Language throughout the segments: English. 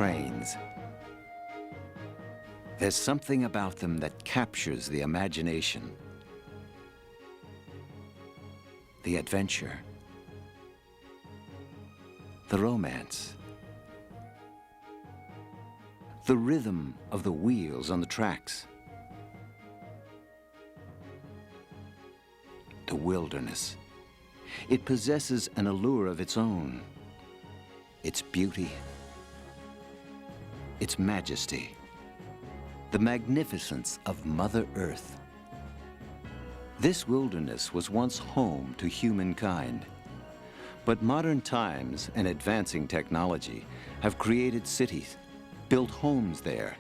trains. There's something about them that captures the imagination, the adventure, the romance, the rhythm of the wheels on the tracks, the wilderness. It possesses an allure of its own, its beauty, its majesty, the magnificence of Mother Earth. This wilderness was once home to humankind, but modern times and advancing technology have created cities, built homes there,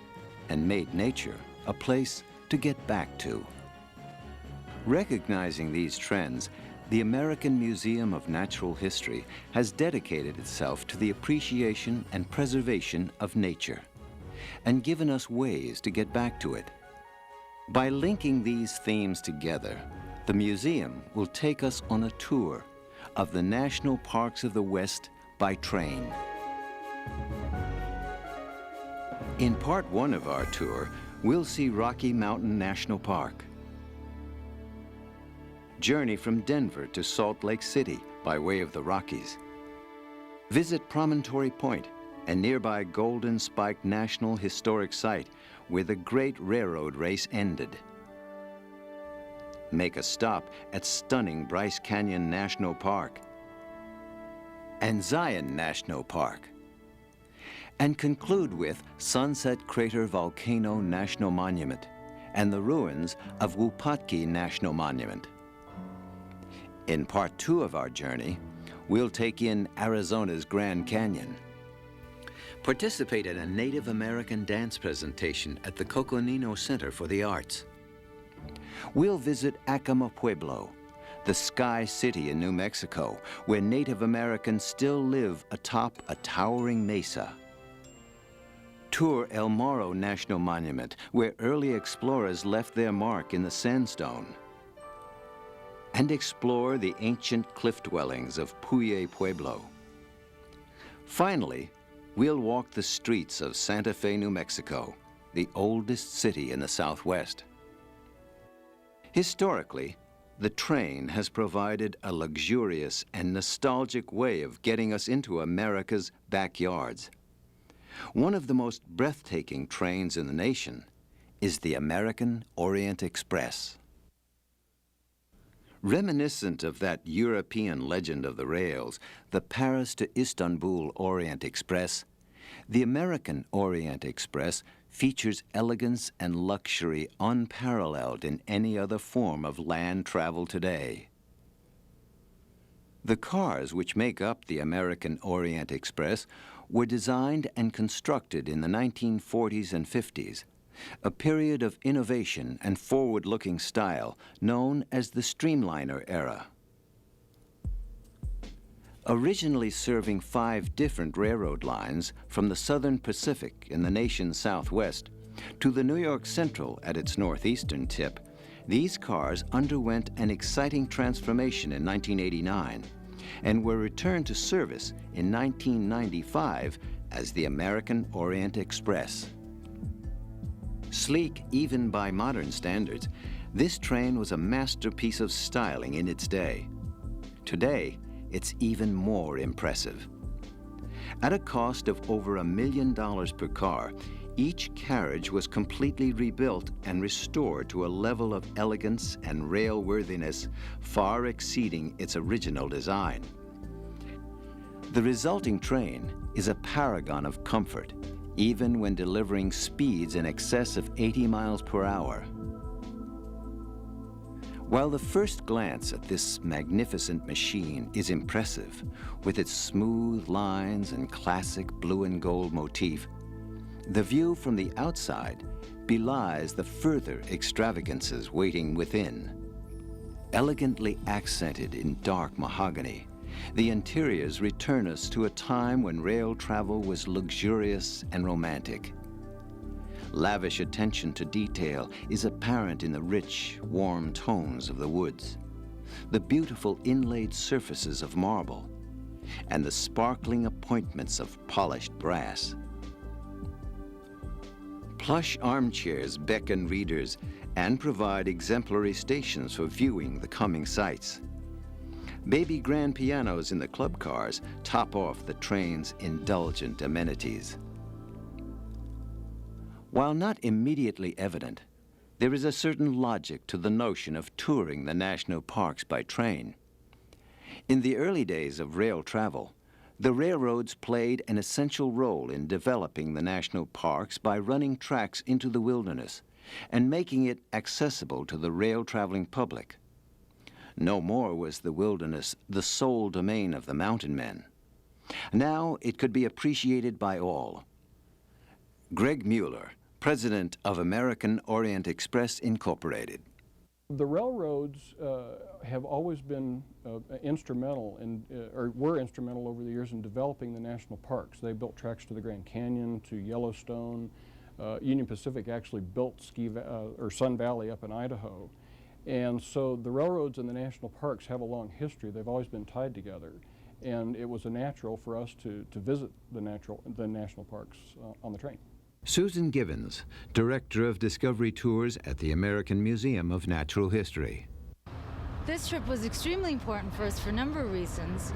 and made nature a place to get back to. Recognizing these trends, the American Museum of Natural History has dedicated itself to the appreciation and preservation of nature and given us ways to get back to it. By linking these themes together, the museum will take us on a tour of the national parks of the West by train. In part one of our tour, we'll see Rocky Mountain National Park. Journey from Denver to Salt Lake City by way of the Rockies. Visit Promontory Point, a nearby Golden Spike National Historic Site where the Great Railroad Race ended. Make a stop at stunning Bryce Canyon National Park and Zion National Park. And conclude with Sunset Crater Volcano National Monument and the ruins of Wupatki National Monument. In part two of our journey, we'll take in Arizona's Grand Canyon. Participate in a Native American dance presentation at the Coconino Center for the Arts. We'll visit Acoma Pueblo, the Sky City in New Mexico, where Native Americans still live atop a towering mesa. Tour El Morro National Monument, where early explorers left their mark in the sandstone. And explore the ancient cliff dwellings of Puye Pueblo. Finally, we'll walk the streets of Santa Fe, New Mexico, the oldest city in the Southwest. Historically, the train has provided a luxurious and nostalgic way of getting us into America's backyards. One of the most breathtaking trains in the nation is the American Orient Express. Reminiscent of that European legend of the rails, the Paris to Istanbul Orient Express, the American Orient Express features elegance and luxury unparalleled in any other form of land travel today. The cars which make up the American Orient Express were designed and constructed in the 1940s and 50s, a period of innovation and forward-looking style known as the Streamliner era. Originally serving 5 different railroad lines from the Southern Pacific in the nation's southwest to the New York Central at its northeastern tip, these cars underwent an exciting transformation in 1989 and were returned to service in 1995 as the American Orient Express. Sleek even by modern standards, this train was a masterpiece of styling in its day. Today, it's even more impressive. At a cost of over $1 million per car, each carriage was completely rebuilt and restored to a level of elegance and railworthiness far exceeding its original design. The resulting train is a paragon of comfort, even when delivering speeds in excess of 80 miles per hour. While the first glance at this magnificent machine is impressive, with its smooth lines and classic blue and gold motif, the view from the outside belies the further extravagances waiting within. Elegantly accented in dark mahogany, the interiors return us to a time when rail travel was luxurious and romantic. Lavish attention to detail is apparent in the rich, warm tones of the woods, the beautiful inlaid surfaces of marble, and the sparkling appointments of polished brass. Plush armchairs beckon readers and provide exemplary stations for viewing the coming sights. Baby grand pianos in the club cars top off the train's indulgent amenities. While not immediately evident, there is a certain logic to the notion of touring the national parks by train. In the early days of rail travel, the railroads played an essential role in developing the national parks by running tracks into the wilderness and making it accessible to the rail-traveling public. No more was the wilderness the sole domain of the mountain men. Now it could be appreciated by all. Greg Mueller, president of American Orient Express, Incorporated. The railroads have always been instrumental or were instrumental over the years in developing the national parks. They built tracks to the Grand Canyon, to Yellowstone. Union Pacific actually built Sun Valley up in Idaho. And so the railroads and the national parks have a long history. They've always been tied together. And it was a natural for us to visit the national parks on the train. Susan Givens, Director of Discovery Tours at the American Museum of Natural History. This trip was extremely important for us for a number of reasons.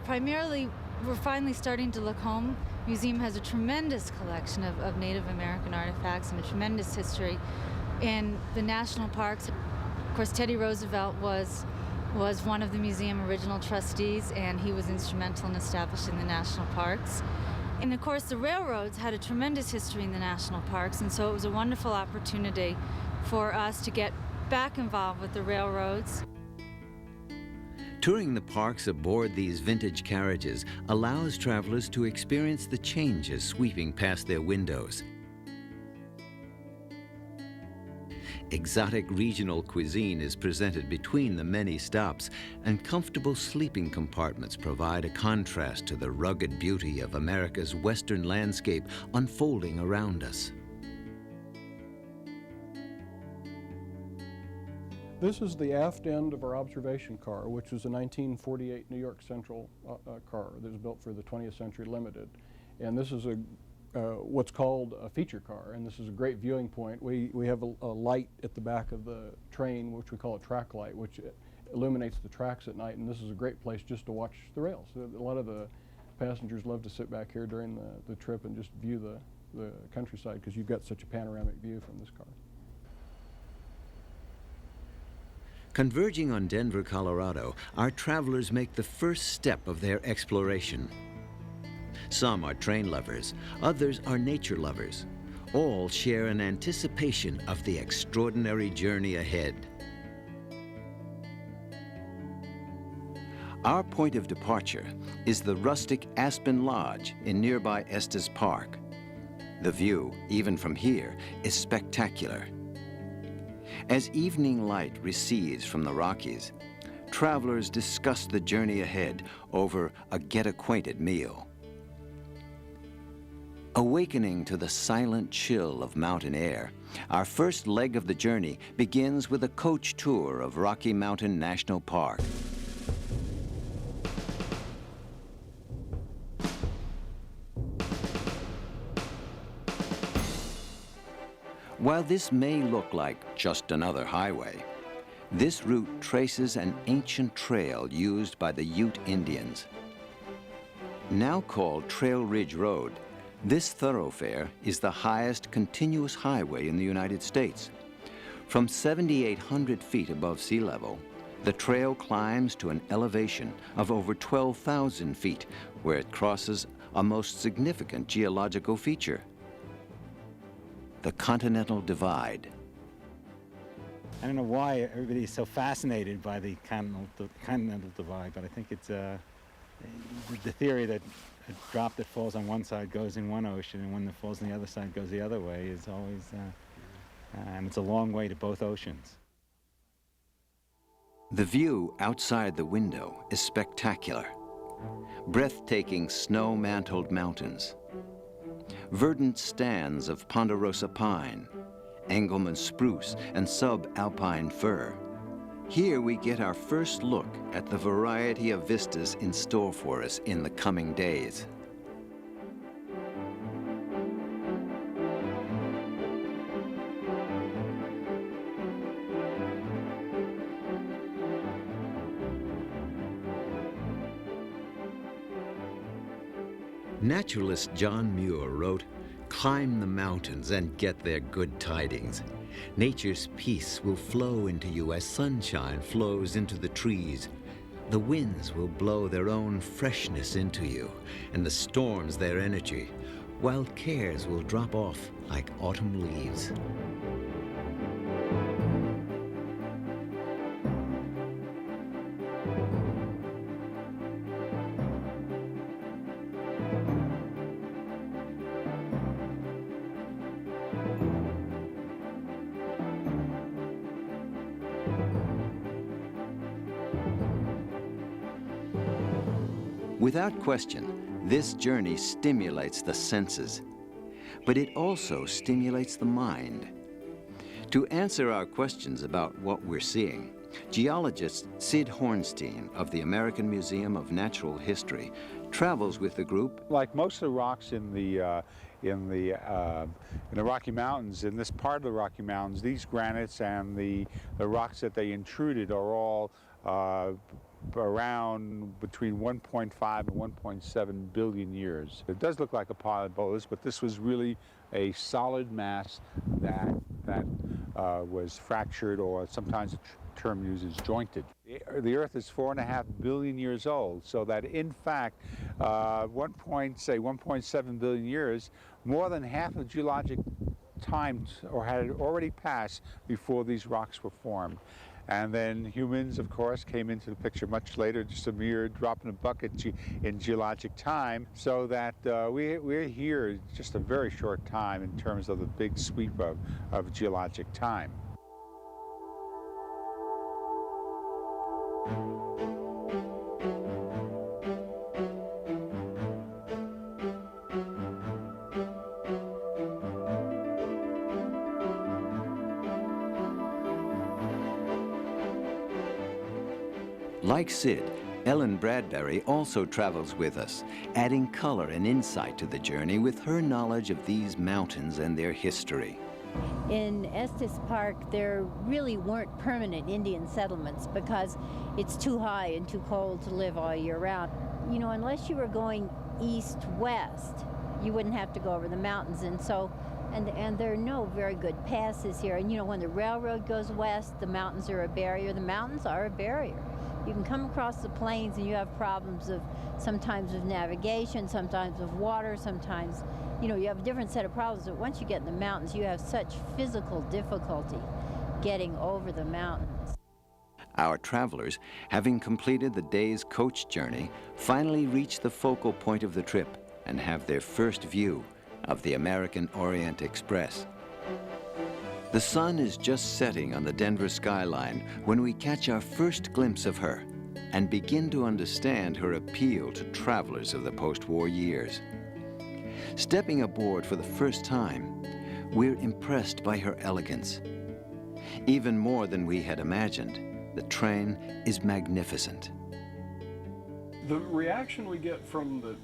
Primarily, we're finally starting to look home. The museum has a tremendous collection of Native American artifacts and a tremendous history in the national parks. Of course, Teddy Roosevelt was one of the museum original trustees, and he was instrumental in establishing the national parks. And of course, the railroads had a tremendous history in the national parks, and so it was a wonderful opportunity for us to get back involved with the railroads. Touring the parks aboard these vintage carriages allows travelers to experience the changes sweeping past their windows. Exotic regional cuisine is presented between the many stops, and comfortable sleeping compartments provide a contrast to the rugged beauty of America's western landscape unfolding around us. This is the aft end of our observation car, which was a 1948 New York Central car that was built for the 20th Century Limited. And this is what's called a feature car, and this is a great viewing point. We have a light at the back of the train, which we call a track light, which illuminates the tracks at night, and this is a great place just to watch the rails. A lot of the passengers love to sit back here during the trip and just view the countryside, because you've got such a panoramic view from this car. Converging on Denver, Colorado, our travelers make the first step of their exploration. Some are train lovers, others are nature lovers. All share an anticipation of the extraordinary journey ahead. Our point of departure is the rustic Aspen Lodge in nearby Estes Park. The view, even from here, is spectacular. As evening light recedes from the Rockies, travelers discuss the journey ahead over a get-acquainted meal. Awakening to the silent chill of mountain air, our first leg of the journey begins with a coach tour of Rocky Mountain National Park. While this may look like just another highway, this route traces an ancient trail used by the Ute Indians. Now called Trail Ridge Road, this thoroughfare is the highest continuous highway in the United States. From 7,800 feet above sea level, the trail climbs to an elevation of over 12,000 feet, where it crosses a most significant geological feature: the Continental Divide. I don't know why everybody's so fascinated by the Continental Divide, but I think it's the theory that a drop that falls on one side goes in one ocean, and one that falls on the other side goes the other way is always, and it's a long way to both oceans. The view outside the window is spectacular. Breathtaking snow-mantled mountains, verdant stands of ponderosa pine, Engelmann spruce, and subalpine fir. Here we get our first look at the variety of vistas in store for us in the coming days. Naturalist John Muir wrote, "Climb the mountains and get their good tidings. Nature's peace will flow into you as sunshine flows into the trees. The winds will blow their own freshness into you, and the storms their energy, while cares will drop off like autumn leaves." Without question, this journey stimulates the senses, but it also stimulates the mind. To answer our questions about what we're seeing, geologist Sid Hornstein of the American Museum of Natural History travels with the group. Like most of the rocks in the Rocky Mountains, in this part of the Rocky Mountains, these granites and the rocks that they intruded are all around between 1.5 and 1.7 billion years. It does look like a pile of boulders, but this was really a solid mass that was fractured, or sometimes the term used is jointed. The Earth is 4.5 billion years old, so that in fact, 1.7 billion years, more than half of geologic time or had already passed before these rocks were formed. And then humans, of course, came into the picture much later, just a mere drop in a bucket in geologic time, so that we're here just a very short time in terms of the big sweep of geologic time. Like Sid, Ellen Bradbury also travels with us, adding color and insight to the journey with her knowledge of these mountains and their history. In Estes Park, there really weren't permanent Indian settlements because it's too high and too cold to live all year round. You know, unless you were going east-west, you wouldn't have to go over the mountains, and there are no very good passes here. And you know, when the railroad goes west, the mountains are a barrier. The mountains are a barrier. You can come across the plains and you have problems sometimes with navigation, sometimes with water, sometimes, you know, you have a different set of problems. But once you get in the mountains, you have such physical difficulty getting over the mountains. Our travelers, having completed the day's coach journey, finally reach the focal point of the trip and have their first view of the American Orient Express. The sun is just setting on the Denver skyline when we catch our first glimpse of her and begin to understand her appeal to travelers of the post-war years. Stepping aboard for the first time, we're impressed by her elegance. Even more than we had imagined, the train is magnificent. The reaction we get from the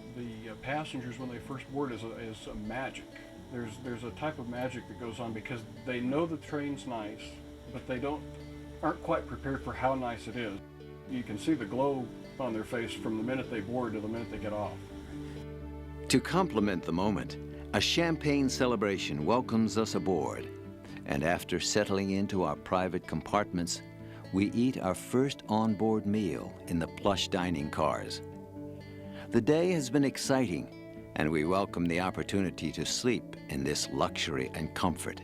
passengers when they first board is a magic. There's a type of magic that goes on because they know the train's nice, but they aren't quite prepared for how nice it is. You can see the glow on their face from the minute they board to the minute they get off. To complement the moment, a champagne celebration welcomes us aboard, and after settling into our private compartments, we eat our first onboard meal in the plush dining cars. The day has been exciting, and we welcome the opportunity to sleep in this luxury and comfort.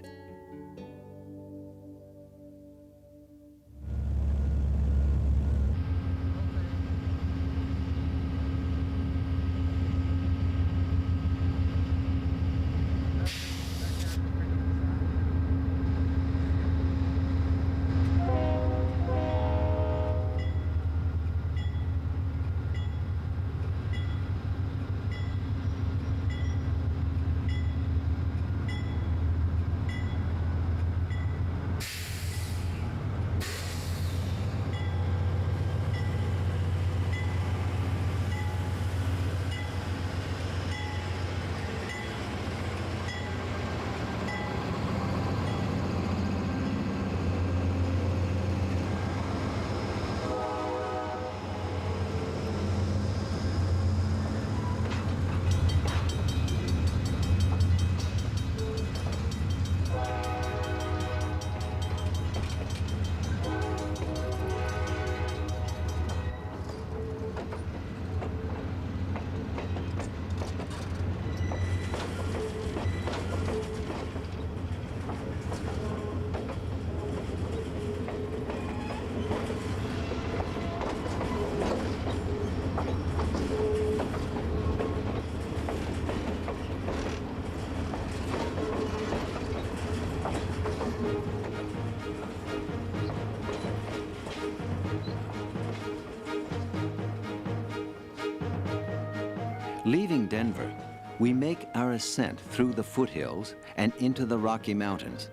Leaving Denver, we make our ascent through the foothills and into the Rocky Mountains.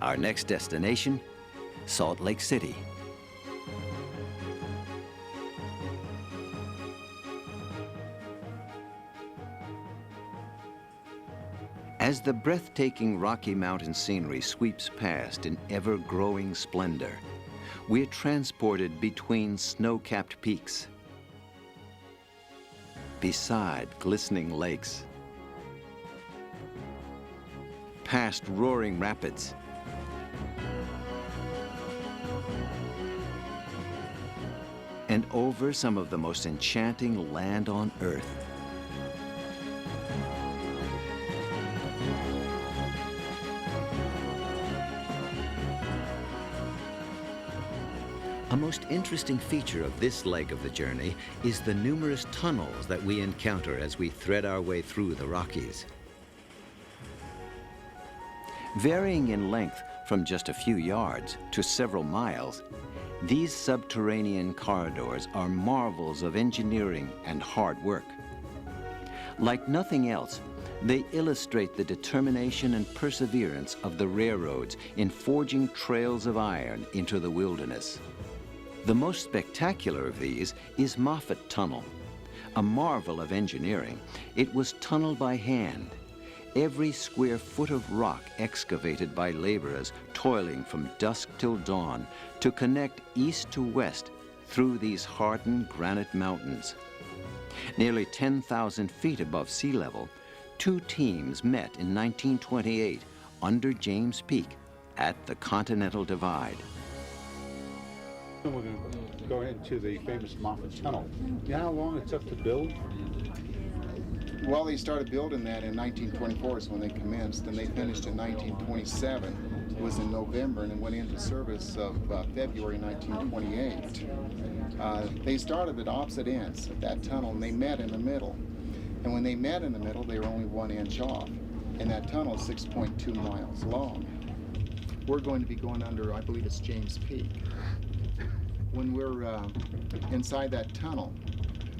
Our next destination, Salt Lake City. As the breathtaking Rocky Mountain scenery sweeps past in ever-growing splendor, we're transported between snow-capped peaks, beside glistening lakes, past roaring rapids, and over some of the most enchanting land on earth. A most interesting feature of this leg of the journey is the numerous tunnels that we encounter as we thread our way through the Rockies. Varying in length from just a few yards to several miles, these subterranean corridors are marvels of engineering and hard work. Like nothing else, they illustrate the determination and perseverance of the railroads in forging trails of iron into the wilderness. The most spectacular of these is Moffat Tunnel. A marvel of engineering, it was tunneled by hand. Every square foot of rock excavated by laborers toiling from dusk till dawn to connect east to west through these hardened granite mountains. Nearly 10,000 feet above sea level, two teams met in 1928 under James Peak at the Continental Divide. We're going to go into the famous Moffat Tunnel. You know how long it took to build? Well, they started building that in 1924 is when they commenced, and they finished in 1927. It was in November, and it went into service of February 1928. They started at opposite ends of that tunnel, and they met in the middle. And when they met in the middle, they were only 1 inch off. And that tunnel is 6.2 miles long. We're going to be going under, I believe it's James Peak. When we're inside that tunnel,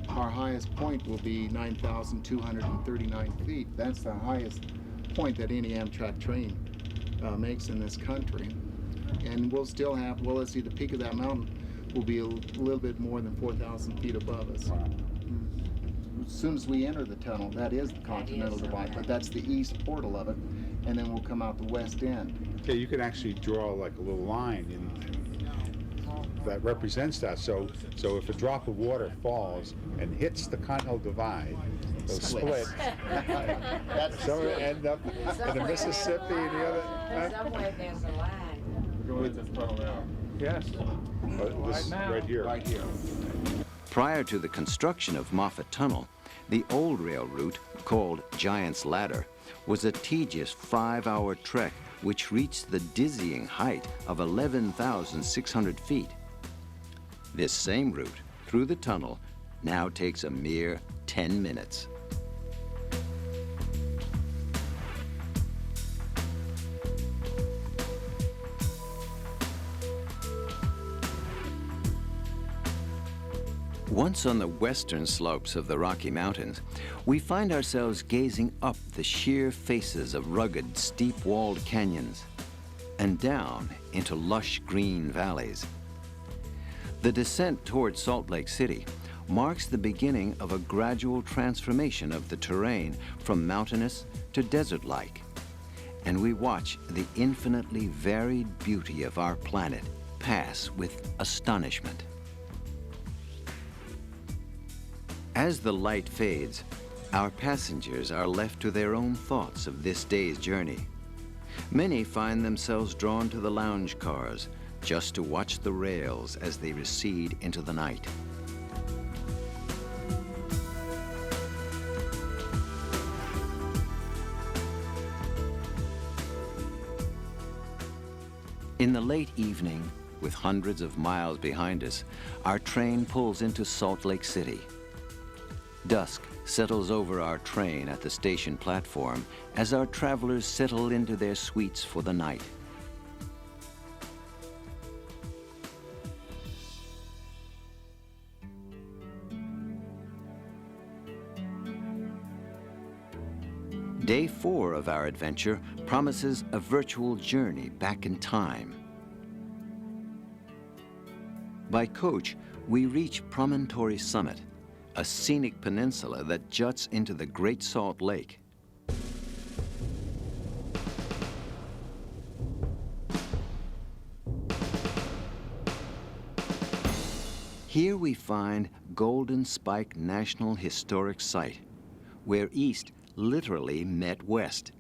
our highest point will be 9,239 feet. That's the highest point that any Amtrak train makes in this country. And we'll still have, well, let's see, the peak of that mountain will be a little bit more than 4,000 feet above us. As soon as we enter the tunnel, that is the Continental Divide, but that's the east portal of it, and then we'll come out the west end. Okay, you can actually draw like a little line that represents that. So if a drop of water falls and hits the Continental Divide, it'll split. Some will end up in the Mississippi and the other. Somewhere there's a line. We're going into the tunnel now. Yes. Right here. Right here. Prior to the construction of Moffat Tunnel, the old rail route, called Giant's Ladder, was a tedious 5-hour trek which reached the dizzying height of 11,600 feet. This same route through the tunnel now takes a mere 10 minutes. Once on the western slopes of the Rocky Mountains, we find ourselves gazing up the sheer faces of rugged, steep-walled canyons and down into lush green valleys. The descent toward Salt Lake City marks the beginning of a gradual transformation of the terrain from mountainous to desert-like, and we watch the infinitely varied beauty of our planet pass with astonishment. As the light fades, our passengers are left to their own thoughts of this day's journey. Many find themselves drawn to the lounge cars just to watch the rails as they recede into the night. In the late evening, with hundreds of miles behind us, our train pulls into Salt Lake City. Dusk settles over our train at the station platform as our travelers settle into their suites for the night. Day 4 of our adventure promises a virtual journey back in time. By coach, we reach Promontory Summit, a scenic peninsula that juts into the Great Salt Lake. Here we find Golden Spike National Historic Site, where East literally met West.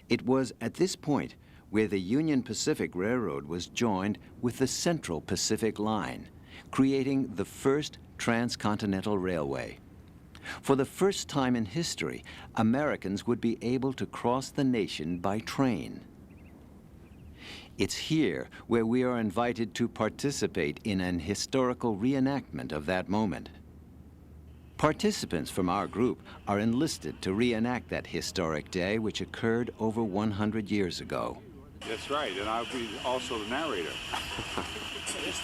It was at this point where the Union Pacific Railroad was joined with the Central Pacific Line, creating the first transcontinental railway. For the first time in history, Americans would be able to cross the nation by train. It's here where we are invited to participate in an historical reenactment of that moment. Participants from our group are enlisted to reenact that historic day which occurred over 100 years ago. That's right, and I'll be also the narrator.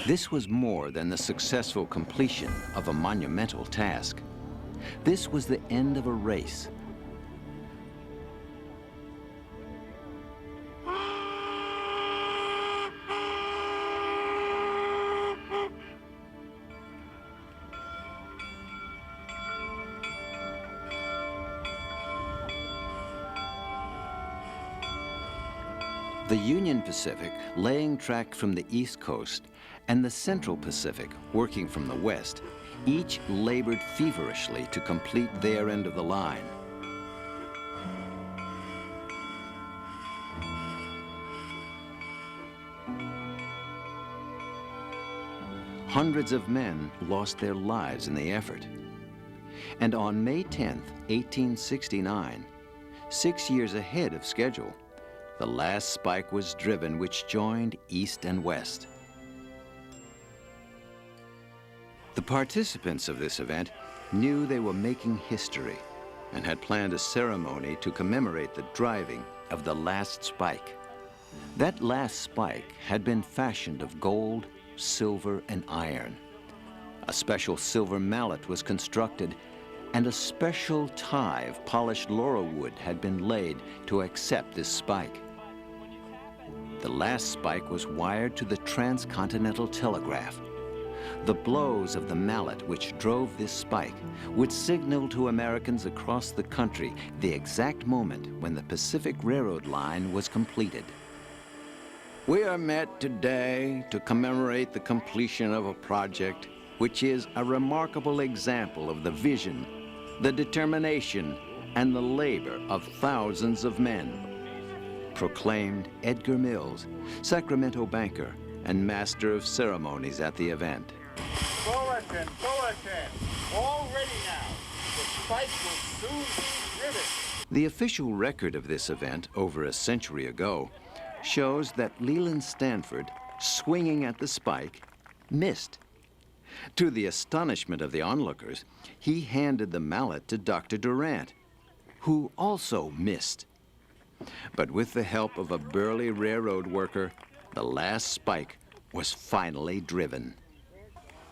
This was more than the successful completion of a monumental task. This was the end of a race. The Union Pacific, laying track from the East Coast, and the Central Pacific, working from the West, each labored feverishly to complete their end of the line. Hundreds of men lost their lives in the effort. And on May 10, 1869, 6 years ahead of schedule, the last spike was driven which joined East and West. The participants of this event knew they were making history and had planned a ceremony to commemorate the driving of the last spike. That last spike had been fashioned of gold, silver, and iron. A special silver mallet was constructed, and a special tie of polished laurel wood had been laid to accept this spike. The last spike was wired to the transcontinental telegraph. The blows of the mallet which drove this spike would signal to Americans across the country the exact moment when the Pacific Railroad line was completed. We are met today to commemorate the completion of a project which is a remarkable example of the vision, the determination, and the labor of thousands of men, proclaimed Edgar Mills, Sacramento banker and master of ceremonies at the event. Bulletin, bulletin, all ready now. The spike will soon be driven. The official record of this event over a century ago shows that Leland Stanford, swinging at the spike, missed. To the astonishment of the onlookers, he handed the mallet to Dr. Durant, who also missed. But with the help of a burly railroad worker, the last spike was finally driven.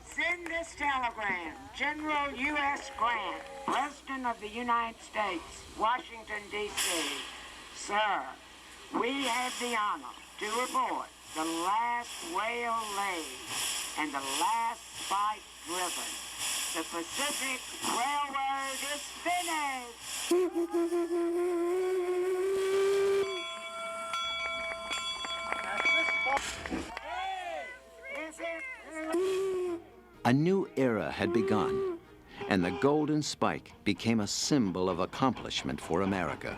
Send this telegram. General U.S. Grant, President of the United States, Washington, D.C. Sir, we have the honor to report the last rail laid and the last spike driven. The Pacific Railroad is finished. A new era had begun, and the Golden Spike became a symbol of accomplishment for America.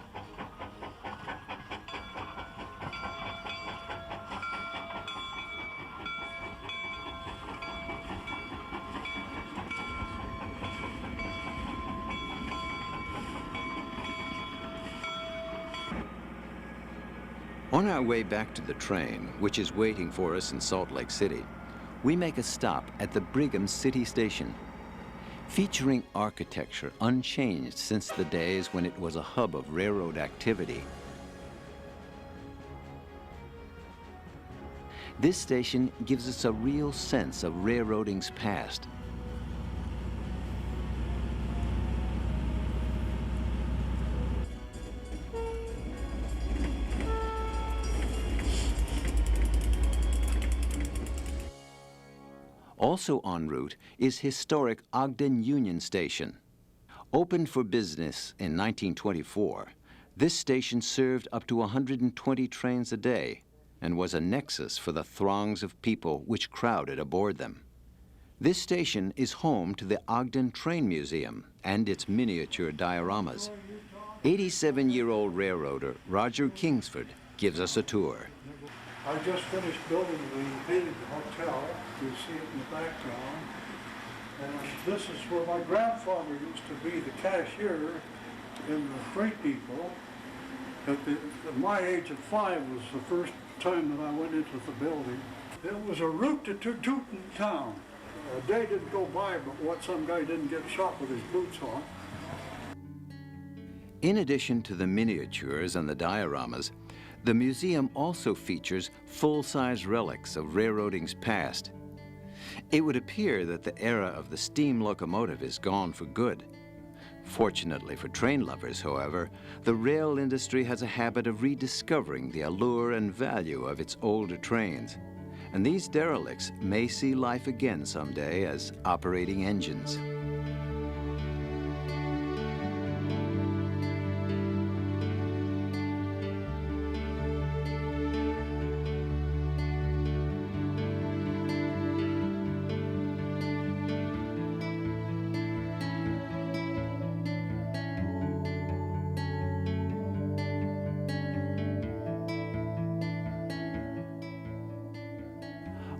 On our way back to the train, which is waiting for us in Salt Lake City, we make a stop at the Brigham City Station, featuring architecture unchanged since the days when it was a hub of railroad activity. This station gives us a real sense of railroading's past. Also en route is historic Ogden Union Station. Opened for business in 1924, this station served up to 120 trains a day and was a nexus for the throngs of people which crowded aboard them. This station is home to the Ogden Train Museum and its miniature dioramas. 87-year-old railroader Roger Kingsford gives us a tour. I just finished building the Hated Hotel. You see it in the background. And this is where my grandfather used to be the cashier in the freight depot. At my age of 5 was the first time that I went into the building. It was a route to Teutontown. A day didn't go by but what some guy didn't get shot with his boots on. In addition to the miniatures and the dioramas, the museum also features full-size relics of railroading's past. It would appear that the era of the steam locomotive is gone for good. Fortunately for train lovers, however, the rail industry has a habit of rediscovering the allure and value of its older trains. And these derelicts may see life again someday as operating engines.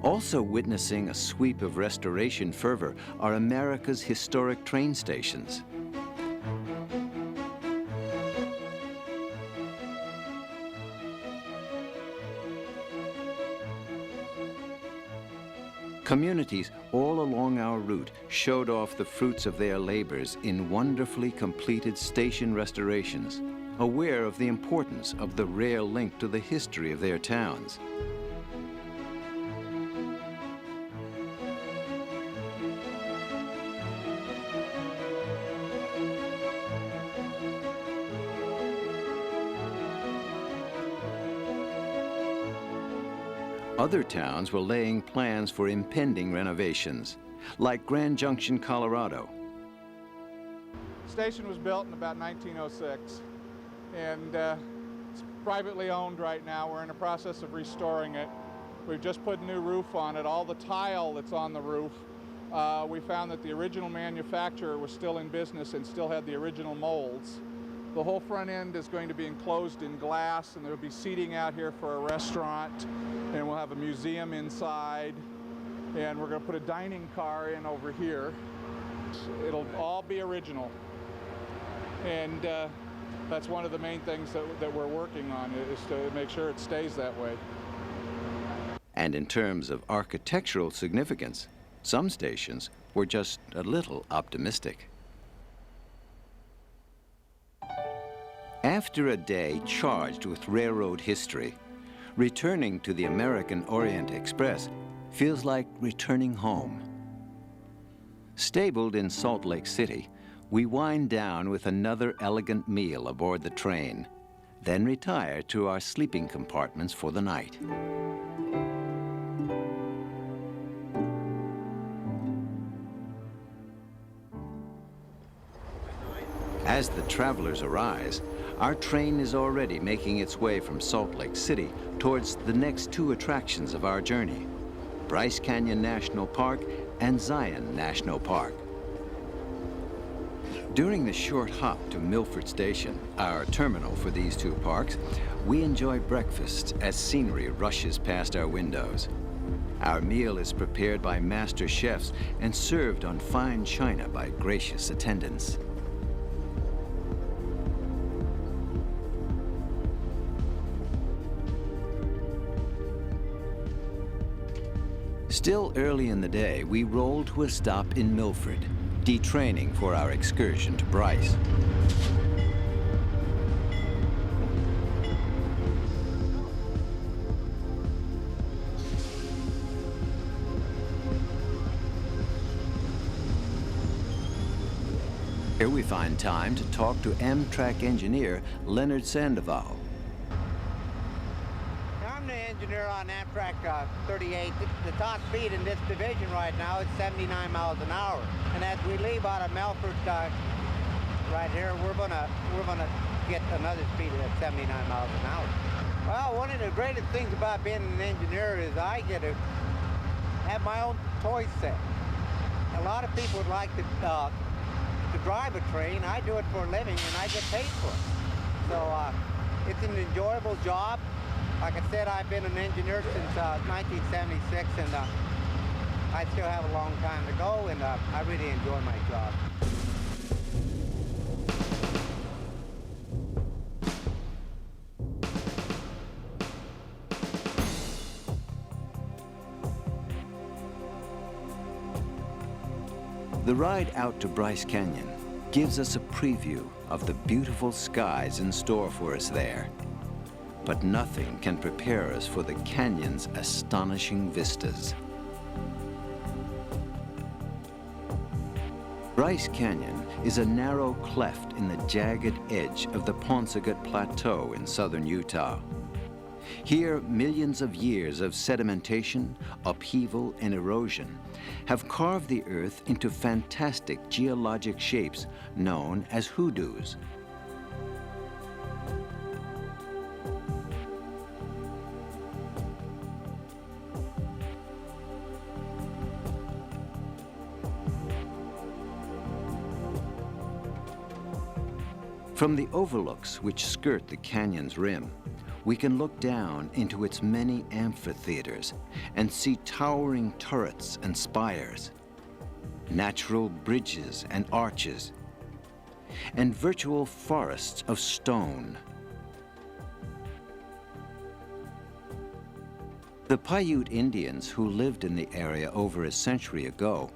Also witnessing a sweep of restoration fervor are America's historic train stations. Communities all along our route showed off the fruits of their labors in wonderfully completed station restorations, aware of the importance of the rail link to the history of their towns. Other towns were laying plans for impending renovations, like Grand Junction, Colorado. The station was built in about 1906, and it's privately owned right now. We're in the process of restoring it. We've just put a new roof on it. All the tile that's on the roof, we found that the original manufacturer was still in business and still had the original molds. The whole front end is going to be enclosed in glass, and there'll be seating out here for a restaurant, and we'll have a museum inside, and we're going to put a dining car in over here. It'll all be original, and that's one of the main things that we're working on, is to make sure it stays that way. And in terms of architectural significance, some stations were just a little optimistic. After a day charged with railroad history, returning to the American Orient Express feels like returning home. Stabled in Salt Lake City, we wind down with another elegant meal aboard the train, then retire to our sleeping compartments for the night. As the travelers arise, our train is already making its way from Salt Lake City towards the next two attractions of our journey, Bryce Canyon National Park and Zion National Park. During the short hop to Milford Station, our terminal for these two parks, we enjoy breakfast as scenery rushes past our windows. Our meal is prepared by master chefs and served on fine china by gracious attendants. Still early in the day, we roll to a stop in Milford, detraining for our excursion to Bryce. Here we find time to talk to Amtrak engineer Leonard Sandoval. I'm the engineer on Amtrak 38. The top speed in this division right now is 79 miles an hour. And as we leave out of Melfort right here, we're gonna get another speed at 79 miles an hour. Well, one of the greatest things about being an engineer is I get to have my own toy set. A lot of people would like to drive a train. I do it for a living and I get paid for it. So it's an enjoyable job. Like I said, I've been an engineer since 1976 and I still have a long time to go and I really enjoy my job. The ride out to Bryce Canyon gives us a preview of the beautiful skies in store for us there. But nothing can prepare us for the canyon's astonishing vistas. Bryce Canyon is a narrow cleft in the jagged edge of the Paunsaugunt Plateau in southern Utah. Here, millions of years of sedimentation, upheaval, and erosion have carved the earth into fantastic geologic shapes known as hoodoos. From the overlooks which skirt the canyon's rim, we can look down into its many amphitheaters and see towering turrets and spires, natural bridges and arches, and virtual forests of stone. The Paiute Indians who lived in the area over a century ago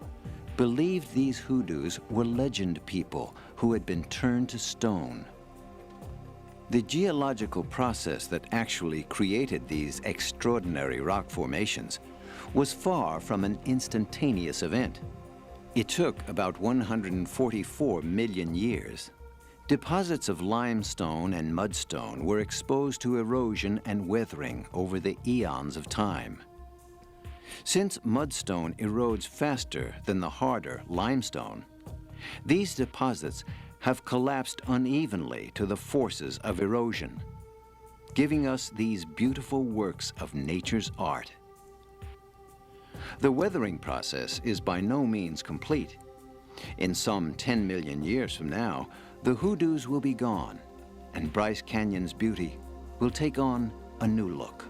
believed these hoodoos were legend people who had been turned to stone. The geological process that actually created these extraordinary rock formations was far from an instantaneous event. It took about 144 million years. Deposits of limestone and mudstone were exposed to erosion and weathering over the eons of time. Since mudstone erodes faster than the harder limestone, these deposits have collapsed unevenly to the forces of erosion, giving us these beautiful works of nature's art. The weathering process is by no means complete. In some 10 million years from now, the hoodoos will be gone, and Bryce Canyon's beauty will take on a new look.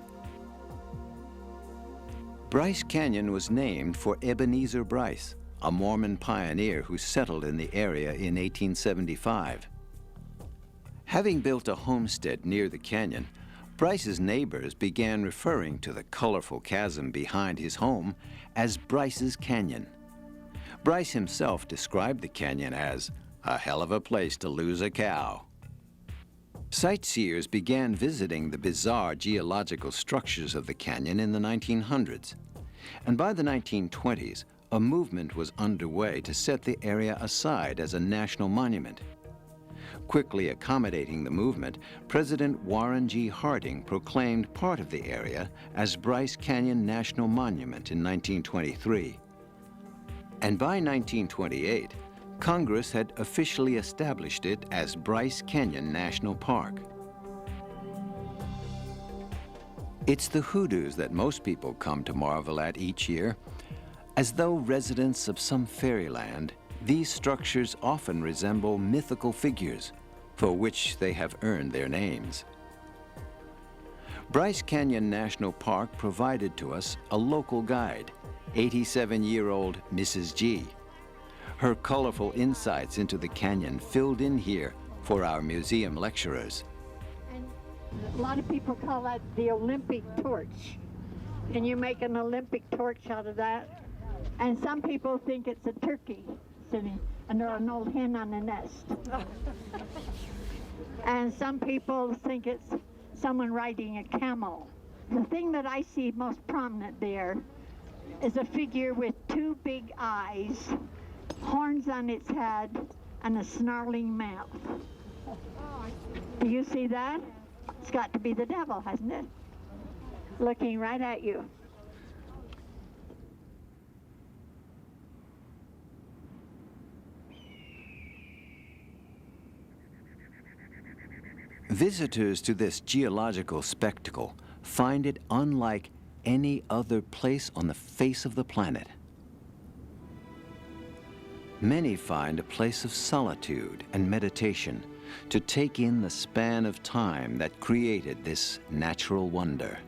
Bryce Canyon was named for Ebenezer Bryce, a Mormon pioneer who settled in the area in 1875. Having built a homestead near the canyon, Bryce's neighbors began referring to the colorful chasm behind his home as Bryce's Canyon. Bryce himself described the canyon as a hell of a place to lose a cow. Sightseers began visiting the bizarre geological structures of the canyon in the 1900s, and by the 1920s, a movement was underway to set the area aside as a national monument. Quickly accommodating the movement, President Warren G. Harding proclaimed part of the area as Bryce Canyon National Monument in 1923. And by 1928, Congress had officially established it as Bryce Canyon National Park. It's the hoodoos that most people come to marvel at each year. As though residents of some fairyland, these structures often resemble mythical figures for which they have earned their names. Bryce Canyon National Park provided to us a local guide, 87-year-old Mrs. G. Her colorful insights into the canyon filled in here for our museum lecturers. And a lot of people call that the Olympic torch. Can you make an Olympic torch out of that? And some people think it's a turkey sitting under an old hen on a nest. And some people think it's someone riding a camel. The thing that I see most prominent there is a figure with two big eyes, horns on its head, and a snarling mouth. Do you see that? It's got to be the devil, hasn't it? looking right at you. Visitors to this geological spectacle find it unlike any other place on the face of the planet. Many find a place of solitude and meditation to take in the span of time that created this natural wonder.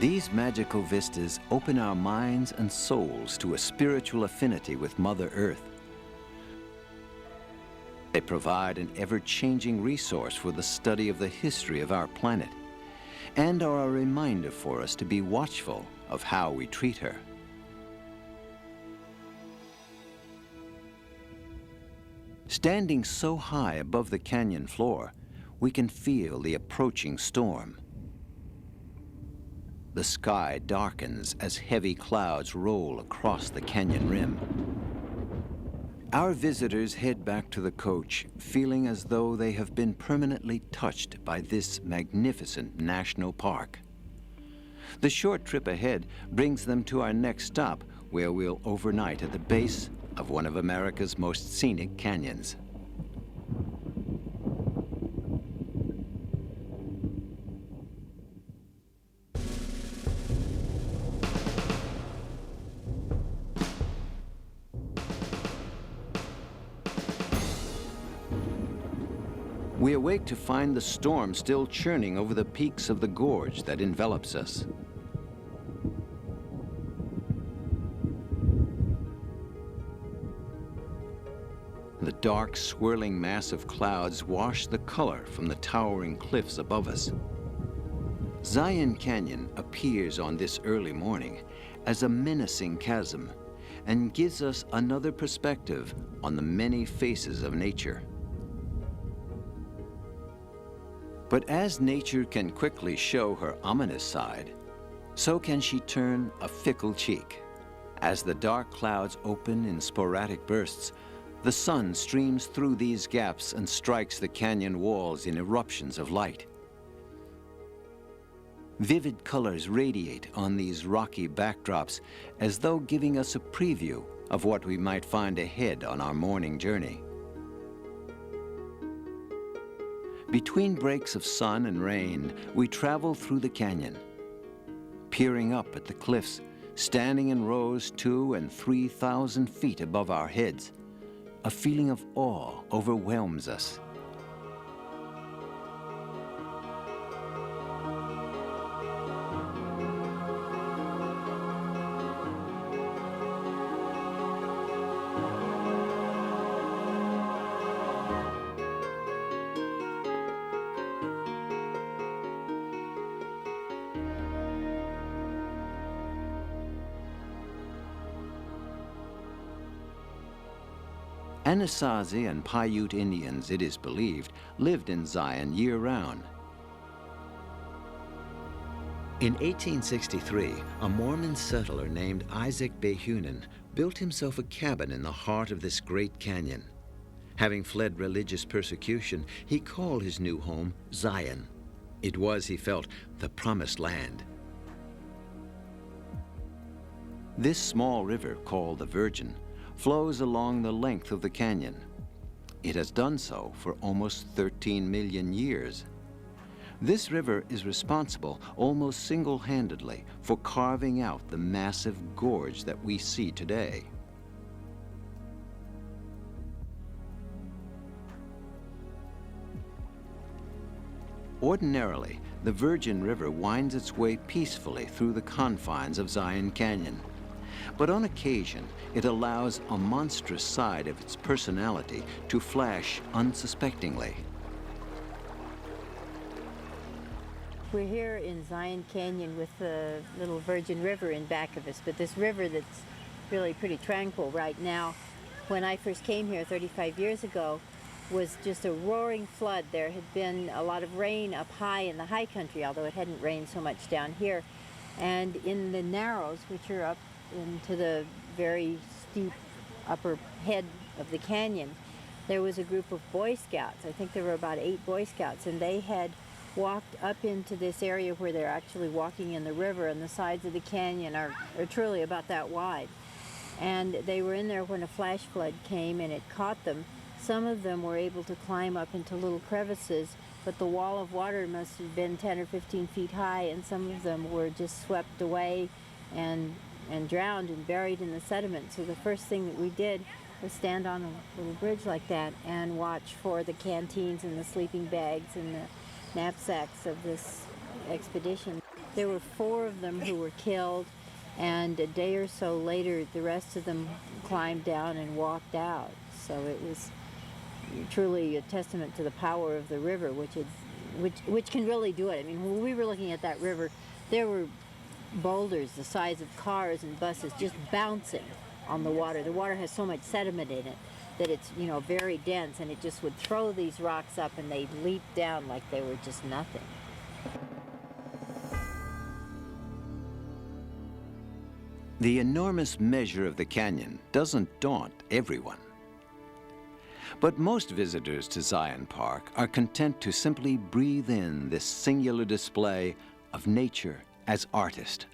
These magical vistas open our minds and souls to a spiritual affinity with Mother Earth. They provide an ever-changing resource for the study of the history of our planet and are a reminder for us to be watchful of how we treat her. Standing so high above the canyon floor, we can feel the approaching storm. The sky darkens as heavy clouds roll across the canyon rim. Our visitors head back to the coach, feeling as though they have been permanently touched by this magnificent national park. The short trip ahead brings them to our next stop, where we'll overnight at the base of one of America's most scenic canyons. We awake to find the storm still churning over the peaks of the gorge that envelops us. The dark, swirling mass of clouds wash the color from the towering cliffs above us. Zion Canyon appears on this early morning as a menacing chasm and gives us another perspective on the many faces of nature. But as nature can quickly show her ominous side, so can she turn a fickle cheek. As the dark clouds open in sporadic bursts, the sun streams through these gaps and strikes the canyon walls in eruptions of light. Vivid colors radiate on these rocky backdrops as though giving us a preview of what we might find ahead on our morning journey. Between breaks of sun and rain, we travel through the canyon, peering up at the cliffs, standing in rows 2,000 and 3,000 feet above our heads. A feeling of awe overwhelms us. Anasazi and Paiute Indians, it is believed, lived in Zion year-round. In 1863, a Mormon settler named Isaac Behunin built himself a cabin in the heart of this great canyon. Having fled religious persecution, he called his new home Zion. It was, he felt, the promised land. This small river, called the Virgin, flows along the length of the canyon. It has done so for almost 13 million years. This river is responsible almost single-handedly for carving out the massive gorge that we see today. Ordinarily, the Virgin River winds its way peacefully through the confines of Zion Canyon. But on occasion, it allows a monstrous side of its personality to flash unsuspectingly. We're here in Zion Canyon with the little Virgin River in back of us, but this river that's really pretty tranquil right now. When I first came here 35 years ago, was just a roaring flood. There had been a lot of rain up high in the high country, although it hadn't rained so much down here. And in the narrows, which are up into the very steep upper head of the canyon, there was a group of Boy Scouts. I think there were about 8 Boy Scouts, and they had walked up into this area where they're actually walking in the river, and the sides of the canyon are truly about that wide. And they were in there when a flash flood came and it caught them. Some of them were able to climb up into little crevices, but the wall of water must have been 10 or 15 feet high, and some of them were just swept away and drowned and buried in the sediment. So the first thing that we did was stand on a little bridge like that and watch for the canteens and the sleeping bags and the knapsacks of this expedition. There were 4 of them who were killed, and a day or so later the rest of them climbed down and walked out. So it was truly a testament to the power of the river, which can really do it. I mean, when we were looking at that river, there were boulders the size of cars and buses just bouncing on the water. The water has so much sediment in it that it's, you know, very dense, and it just would throw these rocks up and they'd leap down like they were just nothing. The enormous measure of the canyon doesn't daunt everyone. But most visitors to Zion Park are content to simply breathe in this singular display of nature as artist.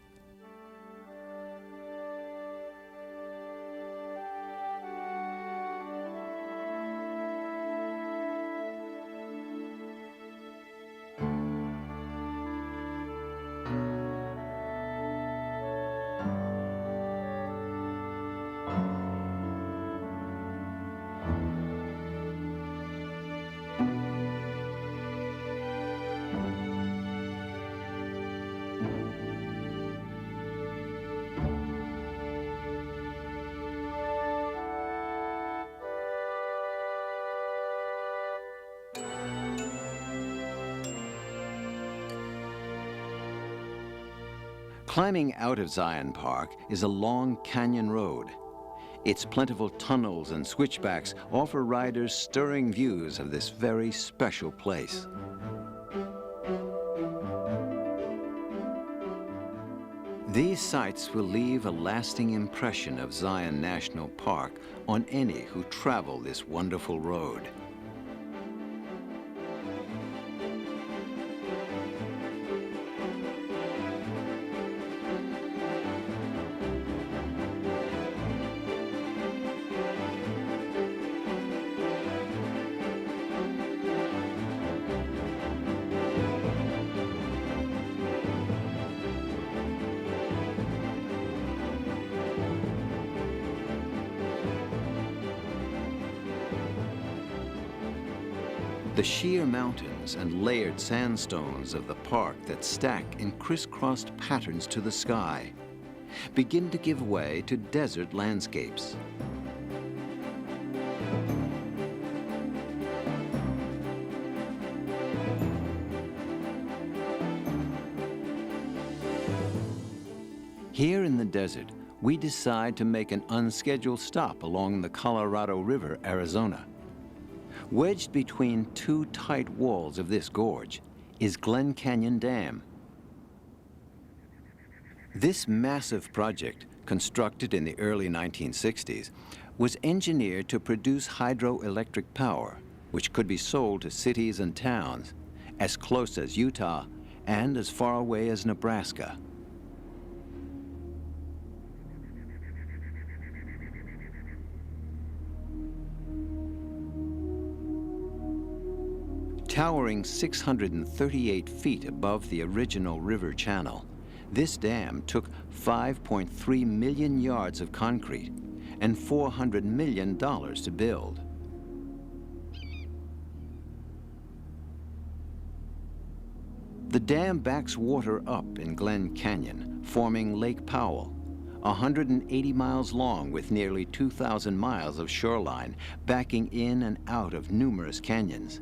Climbing out of Zion Park is a long canyon road. Its plentiful tunnels and switchbacks offer riders stirring views of this very special place. These sights will leave a lasting impression of Zion National Park on any who travel this wonderful road. The sheer mountains and layered sandstones of the park that stack in crisscrossed patterns to the sky begin to give way to desert landscapes. Here in the desert, we decide to make an unscheduled stop along the Colorado River, Arizona. Wedged between two tight walls of this gorge is Glen Canyon Dam. This massive project, constructed in the early 1960s, was engineered to produce hydroelectric power, which could be sold to cities and towns as close as Utah and as far away as Nebraska. Towering 638 feet above the original river channel, this dam took 5.3 million yards of concrete and $400 million to build. The dam backs water up in Glen Canyon, forming Lake Powell, 180 miles long with nearly 2,000 miles of shoreline backing in and out of numerous canyons.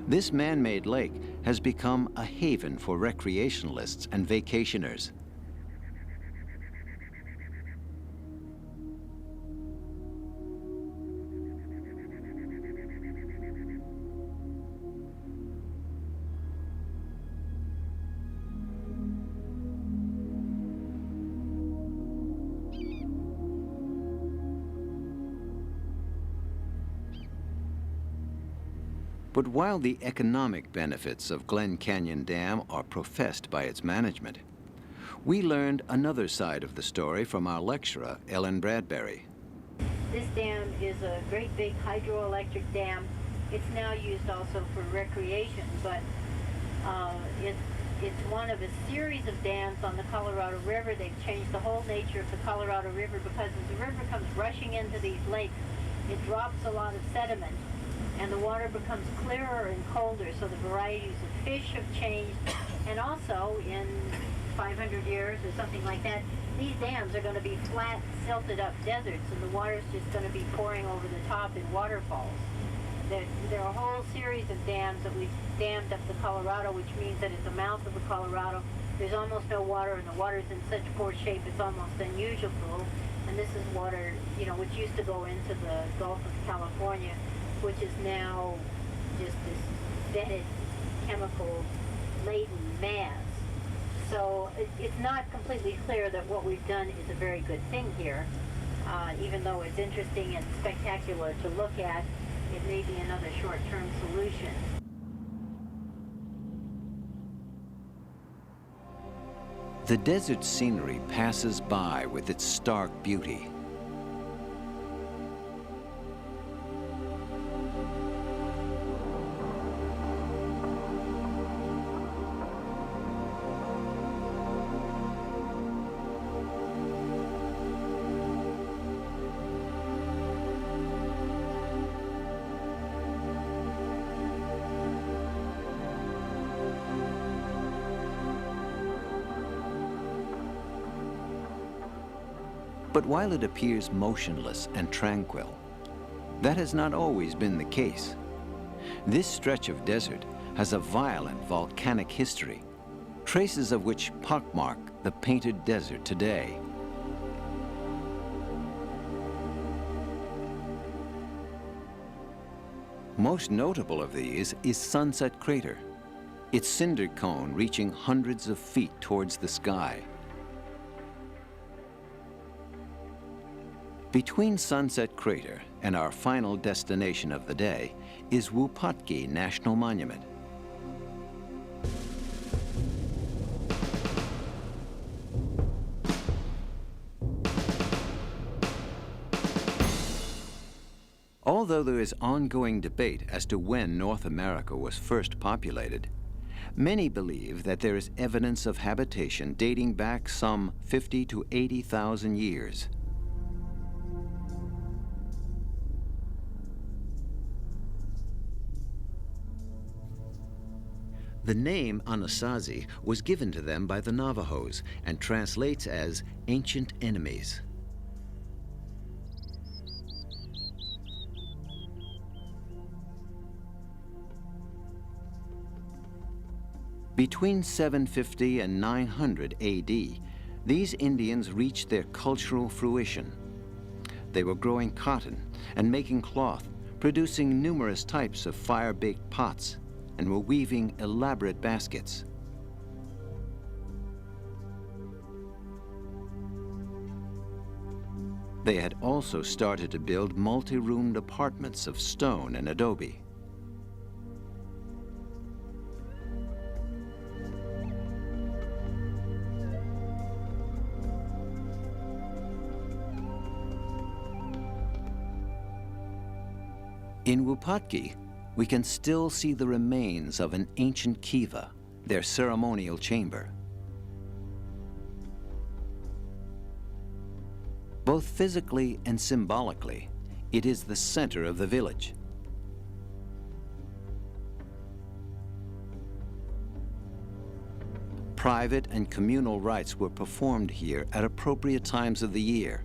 This man-made lake has become a haven for recreationalists and vacationers. But while the economic benefits of Glen Canyon Dam are professed by its management, we learned another side of the story from our lecturer, Ellen Bradbury. This dam is a great big hydroelectric dam. It's now used also for recreation, but it's one of a series of dams on the Colorado River. They've changed the whole nature of the Colorado River because as the river comes rushing into these lakes, it drops a lot of sediment, and the water becomes clearer and colder, so the varieties of fish have changed. And also, in 500 years or something like that, these dams are going to be flat, silted up deserts, and the water's just going to be pouring over the top in waterfalls. There are a whole series of dams that we've dammed up the Colorado, which means that at the mouth of the Colorado, there's almost no water, and the water's in such poor shape it's almost unusual. And this is water, you know, which used to go into the Gulf of California, which is now just this vetted, chemical-laden mass. So it's not completely clear that what we've done is a very good thing here. Even though it's interesting and spectacular to look at, it may be another short-term solution. The desert scenery passes by with its stark beauty. But while it appears motionless and tranquil, that has not always been the case. This stretch of desert has a violent volcanic history, traces of which pockmark the painted desert today. Most notable of these is Sunset Crater, its cinder cone reaching hundreds of feet towards the sky. Between Sunset Crater and our final destination of the day is Wupatki National Monument. Although there is ongoing debate as to when North America was first populated, many believe that there is evidence of habitation dating back some 50 to 80,000 years. The name Anasazi was given to them by the Navajos and translates as ancient enemies. Between 750 and 900 AD, these Indians reached their cultural fruition. They were growing cotton and making cloth, producing numerous types of fire-baked pots, and were weaving elaborate baskets. They had also started to build multi-roomed apartments of stone and adobe. In Wupatki, we can still see the remains of an ancient kiva, their ceremonial chamber. Both physically and symbolically, it is the center of the village. Private and communal rites were performed here at appropriate times of the year.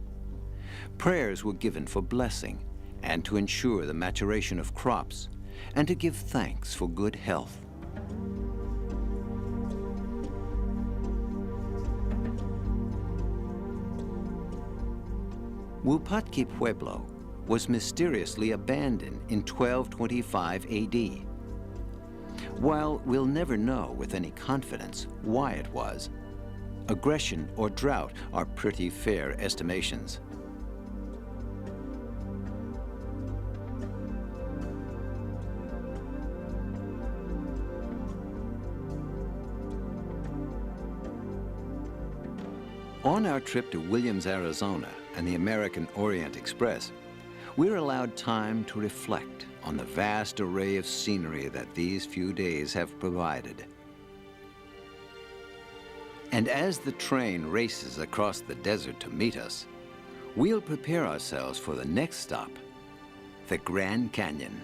Prayers were given for blessing and to ensure the maturation of crops, and to give thanks for good health. Wupatki Pueblo was mysteriously abandoned in 1225 AD. While we'll never know with any confidence why it was, aggression or drought are pretty fair estimations. On our trip to Williams, Arizona, and the American Orient Express, we're allowed time to reflect on the vast array of scenery that these few days have provided. And as the train races across the desert to meet us, we'll prepare ourselves for the next stop, the Grand Canyon.